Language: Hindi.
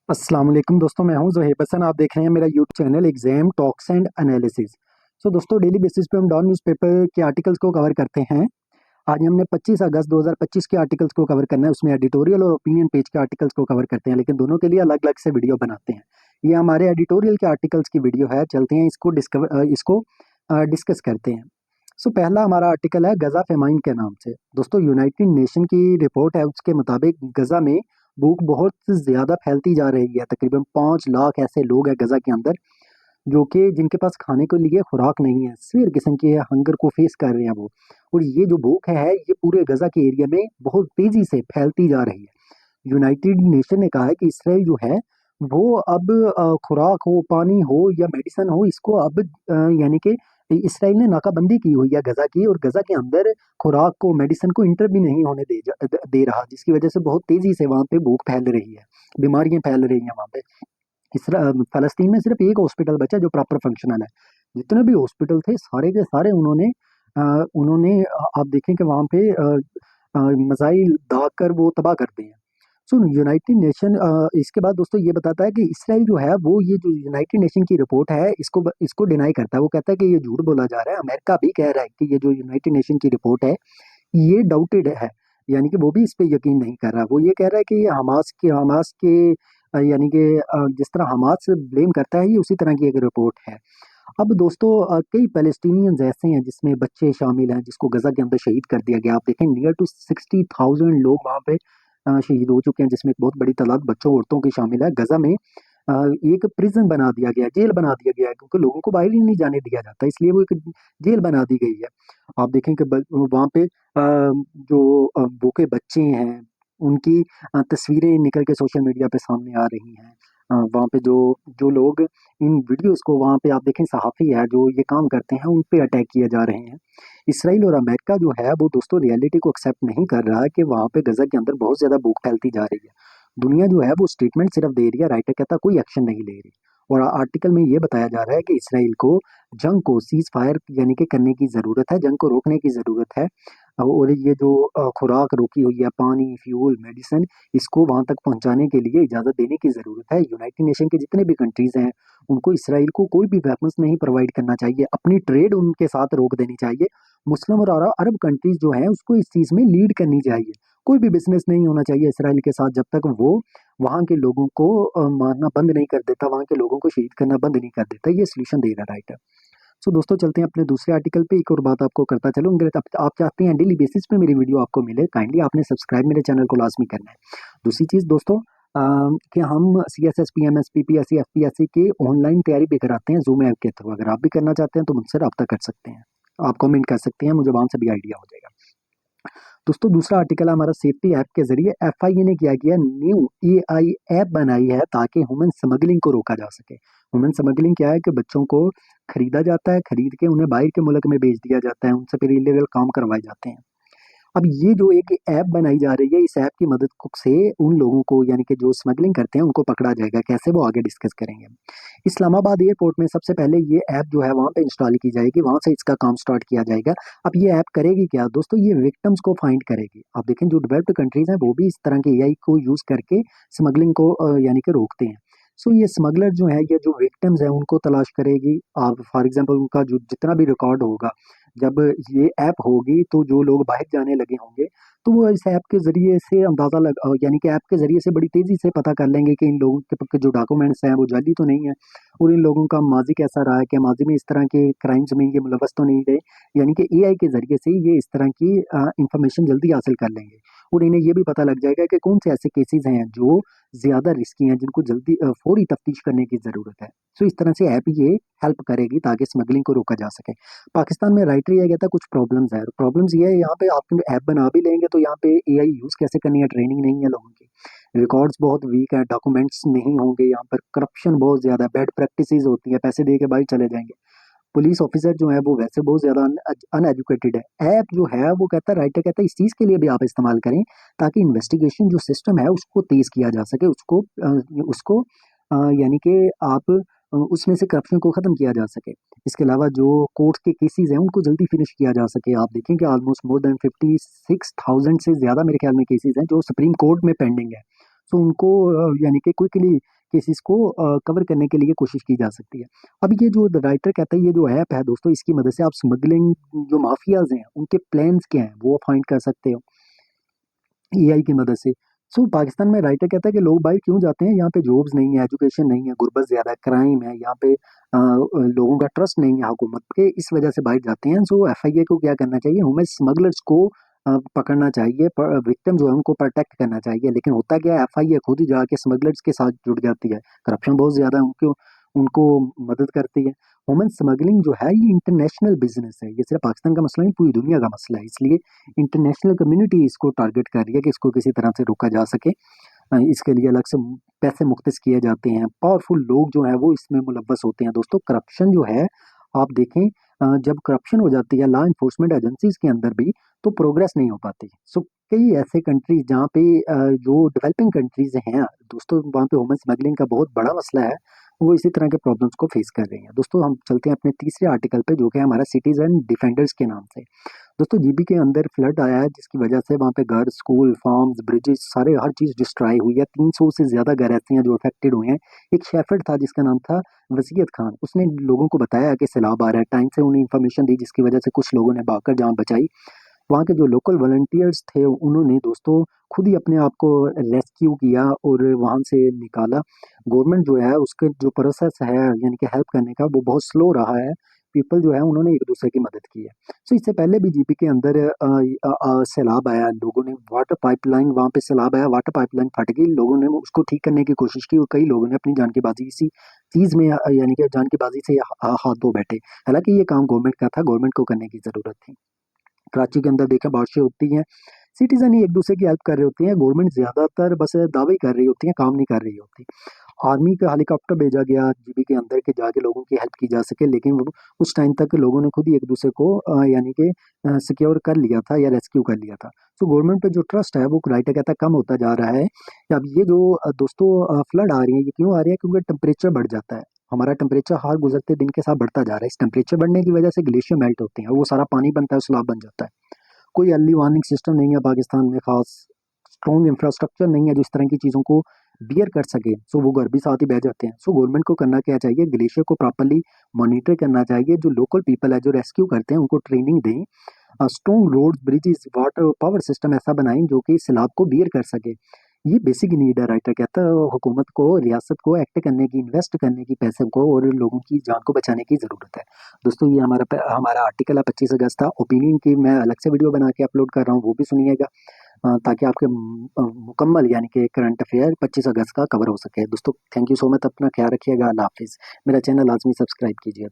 अस्सलाम वालेकुम दोस्तों, मैं हूं ज़ोहेब हसन। आप देख रहे हैं मेरा YouTube channel exam talks and analysis. दोस्तों, डेली बेसिस पे हम डॉन न्यूज़पेपर के आर्टिकल्स को कवर करते हैं। आज हमने 25 अगस्त 2025 के आर्टिकल्स को कवर करना है। उसमें एडिटोरियल और ओपिनियन पेज के आर्टिकल्स को कवर करते हैं, लेकिन दोनों के लिए अलग अलग से वीडियो बनाते हैं। ये हमारे एडिटोरियल के आर्टिकल्स की वीडियो है। चलते हैं इसको डिस्कस करते हैं। पहला हमारा आर्टिकल है गजा फेमाइन के नाम से। दोस्तों, यूनाइटेड नेशन की रिपोर्ट है, उसके मुताबिक गजा में भूख बहुत ज़्यादा फैलती जा रही है। तकरीबन 5 लाख ऐसे लोग हैं गजा के अंदर, जो कि जिनके पास खाने के लिए खुराक नहीं है। सीवियर किस्म की हंगर को फेस कर रहे हैं वो। और ये जो भूख है ये पूरे गजा के एरिया में बहुत तेजी से फैलती जा रही है। यूनाइटेड नेशन ने कहा है कि इसराइल जो है वो अब खुराक हो, पानी हो या मेडिसिन हो, इसको अब यानी कि इसराइल ने नाकाबंदी की हुई है गजा की, और गजा के अंदर खुराक को, मेडिसिन को इंटर भी नहीं होने दे रहा, जिसकी वजह से बहुत तेजी से वहाँ पे भूख फैल रही है, बीमारियां फैल रही हैं वहाँ पे। फ़लस्तीन में सिर्फ एक हॉस्पिटल बचा जो प्रॉपर फंक्शनल है। जितने भी हॉस्पिटल थे सारे के सारे उन्होंने आप देखें कि वहाँ पे मिसाइल दाग कर वो तबाह कर दिए हैं। यूनाइटेड नेशन इसके बाद दोस्तों ये बताता है कि इसराइल जो है वो, ये जो यूनाइटेड नेशन की रिपोर्ट है इसको डिनाई करता है। वो कहता है कि ये झूठ बोला जा रहा है। अमेरिका भी कह रहा है कि ये जो यूनाइटेड नेशन की रिपोर्ट है ये डाउटेड है, यानी कि वो भी इस पे यकीन नहीं कर रहा। वो ये कह रहा है कि ये हमास के यानी कि जिस तरह हमास ब्लेम करता है, ये उसी तरह की एक रिपोर्ट है। अब दोस्तों, कई पैलेस्टीनियंस ऐसे हैं जिसमें बच्चे शामिल हैं, जिसको गजा के अंदर शहीद कर दिया गया। आप देखें, नियर टू 60,000 लोग वहाँ पे शहीद हो चुके हैं, जिसमें एक बहुत बड़ी तादाद बच्चों औरतों की शामिल है। गजा में एक प्रिजन बना दिया गया है, जेल बना दिया गया है, क्योंकि लोगों को बाहर ही नहीं जाने दिया जाता, इसलिए वो एक जेल बना दी गई है। आप देखें कि वहाँ पे जो भूखे बच्चे हैं उनकी तस्वीरें निकल के सोशल मीडिया पे सामने आ रही हैं। वहाँ पे जो जो लोग इन वीडियोस को, वहाँ पे आप देखें सहाफ़ी है जो ये काम करते हैं, उन पे अटैक किए जा रहे हैं। इसराइल और अमेरिका जो है वो दोस्तों रियलिटी को एक्सेप्ट नहीं कर रहा है कि वहाँ पे गजा के अंदर बहुत ज़्यादा भूख फैलती जा रही है। दुनिया जो है वो स्टेटमेंट सिर्फ दे रही है, राइटर कहता कोई एक्शन नहीं ले रही। और आर्टिकल में ये बताया जा रहा है कि इसराइल को जंग को सीज फायर यानी कि करने की ज़रूरत है, जंग को रोकने की ज़रूरत है। और ये जो खुराक रोकी हुई है, पानी, फ्यूल, मेडिसिन, इसको वहाँ तक पहुँचाने के लिए इजाज़त देने की ज़रूरत है। यूनाइटेड नेशन के जितने भी कंट्रीज़ हैं, उनको इसराइल को कोई भी वेपन्स नहीं प्रोवाइड करना चाहिए, अपनी ट्रेड उनके साथ रोक देनी चाहिए। मुस्लिम और अरब कंट्रीज़ जो हैं, उसको इस चीज़ में लीड करनी चाहिए। कोई भी बिज़नेस नहीं होना चाहिए इसराइल के साथ जब तक वो वहाँ के लोगों को मारना बंद नहीं कर देता, वहाँ के लोगों को शहीद करना बंद नहीं कर देता। ये सॉल्यूशन दे रहा है राइटर। दोस्तों, चलते हैं अपने दूसरे आर्टिकल पे। एक और बात आपको करता चलूँ, अगर आप चाहते हैं डेली बेसिस पे मेरी वीडियो आपको मिले, काइंडली आपने सब्सक्राइब मेरे चैनल को लाजमी करना है। दूसरी चीज़ दोस्तों, कि हम CSS PMS PPSC FPSC की ऑनलाइन तैयारी भी कराते हैं जूम ऐप के थ्रू। अगर आप भी करना चाहते हैं तो मुझसे रब्ता कर सकते हैं। आप कमेंट कर सकते हैं, मुझे वहाँ से भी आइडिया हो जाएगा। दोस्तों, दूसरा आर्टिकल हमारा सेफ्टी ऐप के जरिए। FIA ने क्या किया, न्यू AI ऐप बनाई है ताकि ह्यूमन स्मगलिंग को रोका जा सके। ह्यूमन स्मगलिंग क्या है कि बच्चों को खरीदा जाता है, खरीद के उन्हें बाहर के मुल्क में बेच दिया जाता है, उनसे फिर इलीगल काम करवाए जाते हैं। अब ये जो एक ऐप बनाई जा रही है, इस ऐप की मदद से उन लोगों को, यानी कि जो स्मगलिंग करते हैं, उनको पकड़ा जाएगा। कैसे, वो आगे डिस्कस करेंगे। इस्लामाबाद एयरपोर्ट में सबसे पहले ये ऐप जो है वहाँ पे इंस्टॉल की जाएगी, वहाँ से इसका काम स्टार्ट किया जाएगा। अब ये ऐप करेगी क्या दोस्तों, ये विक्टिम्स को फाइंड करेगी। आप देखें, जो डेवलप्ड कंट्रीज हैं वो भी इस तरह के AI को यूज़ करके स्मगलिंग को यानी कि रोकते हैं। ये स्मगलर जो है, ये जो विक्टिम्स हैं उनको तलाश करेगी। आप फॉर एग्जांपल उनका जो जितना भी रिकॉर्ड होगा, जब ये ऐप होगी तो जो लोग बाहर जाने लगे होंगे, तो वो इस ऐप के ज़रिए से अंदाज़ा यानी कि ऐप के ज़रिए से बड़ी तेज़ी से पता कर लेंगे कि इन लोगों के जो डॉक्यूमेंट्स हैं वो जाली तो नहीं है, और इन लोगों का माज़ी कैसा रहा है, क्या माज़ी में इस तरह के क्राइम्स में ये मुलव्वस तो नहीं रहे। यानी कि AI के ज़रिए से ये इस तरह की इंफॉर्मेशन जल्दी हासिल कर लेंगे। और इन्हें ये भी पता लग जाएगा कि कौन से ऐसे केसेज़ हैं जो ज़्यादा रिस्की हैं, जिनको जल्दी फौरी तफ्तीश करने की ज़रूरत है। इस तरह से ऐप ये हेल्प करेगी ताकि स्मगलिंग को रोका जा सके। पाकिस्तान में राइटर ये कहता है कुछ प्रॉब्लम्स है। प्रॉब्लम्स ये है, यहाँ पे आप ऐप बना भी लेंगे तो यहाँ पे AI यूज़ कैसे करनी है, ट्रेनिंग नहीं है लोगों की। रिकॉर्ड्स बहुत वीक है, डॉक्यूमेंट्स नहीं होंगे, यहाँ पर करप्शन बहुत ज़्यादा है, बैड प्रैक्टिसेस होती है, पैसे दे के बाहर चले जाएंगे। पुलिस ऑफिसर जो है वो वैसे बहुत ज़्यादा अनएजुकेटेड है। ऐप जो है वो कहता है, राइटर कहता है इस चीज़ के लिए भी आप इस्तेमाल करें ताकि इन्वेस्टिगेशन जो सिस्टम है उसको तेज़ किया जा सके, उसको यानी कि आप उसमें से करप्शन को ख़त्म किया जा सके। इसके अलावा जो कोर्ट के केसेस हैं उनको जल्दी फिनिश किया जा सके। आप देखें कि ऑलमोस्ट मोर देन 56,000 से ज़्यादा मेरे ख्याल में केसेस हैं जो सुप्रीम कोर्ट में पेंडिंग है। सो उनको यानी कि क्विकली केसेस को कवर करने के लिए कोशिश की जा सकती है। अब ये जो राइटर कहता है, ये जो ऐप है दोस्तों, इसकी मदद से आप स्मगलिंग जो माफियाज हैं उनके प्लान्स क्या हैं वो फाइंड कर सकते हो एआई की मदद से। सो पाकिस्तान में राइटर कहता है कि लोग बाहर क्यों जाते हैं, यहाँ पे जॉब्स नहीं है, एजुकेशन नहीं है, गुर्बत ज़्यादा है, क्राइम है, यहाँ पे लोगों का ट्रस्ट नहीं है हुकूमत के, इस वजह से बाहर जाते हैं। सो एफआईए को क्या करना चाहिए, ह्यूमन स्मगलर्स को पकड़ना चाहिए, विक्टिम जो है उनको प्रोटेक्ट करना चाहिए। लेकिन होता क्या है, एफआईए खुद ही जाके स्मगलर्स के साथ जुड़ जाती है, करप्शन बहुत ज़्यादा है, उनको उनको मदद करती है। ह्यूमन स्मगलिंग जो है ये इंटरनेशनल बिजनेस है, ये सिर्फ पाकिस्तान का मसला नहीं, पूरी दुनिया का मसला है। इसलिए इंटरनेशनल कम्युनिटी इसको टारगेट कर रही है कि इसको किसी तरह से रोका जा सके। इसके लिए अलग से पैसे मुख्तस किए जाते हैं। पावरफुल लोग जो हैं वो इसमें मुलव्वस होते हैं। दोस्तों करप्शन जो है, आप देखें, जब करप्शन हो जाती है लॉ इन्फोर्समेंट एजेंसीज के अंदर भी, तो प्रोग्रेस नहीं हो पाती। सो कई ऐसे कंट्रीज जहाँ पे जो डेवलपिंग कंट्रीज हैं दोस्तों, वहाँ पे ह्यूमन स्मगलिंग का बहुत बड़ा मसला है, वो इसी तरह के प्रॉब्लम्स को फेस कर रही हैं। दोस्तों हम चलते हैं अपने तीसरे आर्टिकल पे, जो कि हमारा सिटीजन डिफेंडर्स के नाम से। दोस्तों जीबी के अंदर फ्लड आया है, जिसकी वजह से वहाँ पे घर, स्कूल, फार्म्स, ब्रिजेस, सारे हर चीज़ डिस्ट्रॉय हुई है। 300 से ज़्यादा घर ऐसे हैं जो अफेक्टेड हुए हैं। एक शेफर्ड था जिसका नाम था वसीयत खान, उसने लोगों को बताया कि सैलाब आ रहा है, टाइम से उन्हें इन्फॉर्मेशन दी, जिसकी वजह से कुछ लोगों ने भागकर जान बचाई। वहाँ के जो लोकल वॉलंटियर्स थे उन्होंने दोस्तों खुद ही अपने आप को रेस्क्यू किया और वहाँ से निकाला। गवर्नमेंट जो है उसका जो प्रोसेस है यानी कि हेल्प करने का, वो बहुत स्लो रहा है। पीपल जो है उन्होंने एक दूसरे की मदद की है। सो इससे पहले भी जीपी के अंदर सैलाब आया, लोगों ने वाटर पाइपलाइन, वहाँ पे सैलाब आया, वाटर पाइपलाइन फट गई, लोगों ने उसको ठीक करने की कोशिश की और कई लोगों ने अपनी जान की बाजी इसी चीज़ में यानी कि जान की बाजी से हाथ धो बैठे। हालांकि ये काम गवर्नमेंट का था, गवर्नमेंट को करने की ज़रूरत थी। कराची के अंदर देखें बारिशें होती हैं, सिटीजन ही एक दूसरे की हेल्प कर रहे होते हैं, गवर्नमेंट ज्यादातर बस दावे कर रही होती है, काम नहीं कर रही होती। आर्मी का हेलीकॉप्टर भेजा गया जीबी के अंदर के जाके लोगों की हेल्प की जा सके, लेकिन वो उस टाइम तक लोगों ने खुद ही एक दूसरे को यानी कि सिक्योर कर लिया था या रेस्क्यू कर लिया था। तो गवर्नमेंट पे जो ट्रस्ट है वो राइटर कहता है कम होता जा रहा है। अब ये जो दोस्तों फ्लड आ रही है, ये क्यों आ रही है, क्योंकि टेम्परेचर बढ़ जाता है। हमारा टेम्परेचर हर गुजरते दिन के साथ बढ़ता जा रहा है। इस टेम्परेचर बढ़ने की वजह से ग्लेशियर मेल्ट होते हैं, वो सारा पानी बनता है, सैलाब बन जाता है। कोई अर्ली वार्निंग सिस्टम नहीं है पाकिस्तान में, खास स्ट्रॉन्ग इंफ्रास्ट्रक्चर नहीं है जो इस तरह की चीज़ों को बियर कर सके। सो वो घर भी साथ ही बह जाते हैं। सो गवर्नमेंट को करना क्या चाहिए, ग्लेशियर को प्रॉपरली मॉनिटर करना चाहिए, जो लोकल पीपल है जो रेस्क्यू करते हैं उनको ट्रेनिंग दें, strong road, bridges, water, power system ऐसा बनाएं जो कि सैलाब को बियर कर सके। ये बेसिक नीड है। राइटर कहता है हुकूमत को, रियासत को एक्ट करने की, इन्वेस्ट करने की पैसे को और लोगों की जान को बचाने की ज़रूरत है। दोस्तों ये हमारा आर्टिकल है 25 अगस्त था। ओपिनियन की मैं अलग से वीडियो बना के अपलोड कर रहा हूँ, वो भी सुनिएगा, ताकि आपके मुकम्मल यानी कि करंट अफेयर 25 अगस्त का कवर हो सके। दोस्तों थैंक यू सो मच, अपना ख्याल रखिएगा, अल्लाह हाफिज़। मेरा चैनल लाजमी सब्सक्राइब कीजिएगा।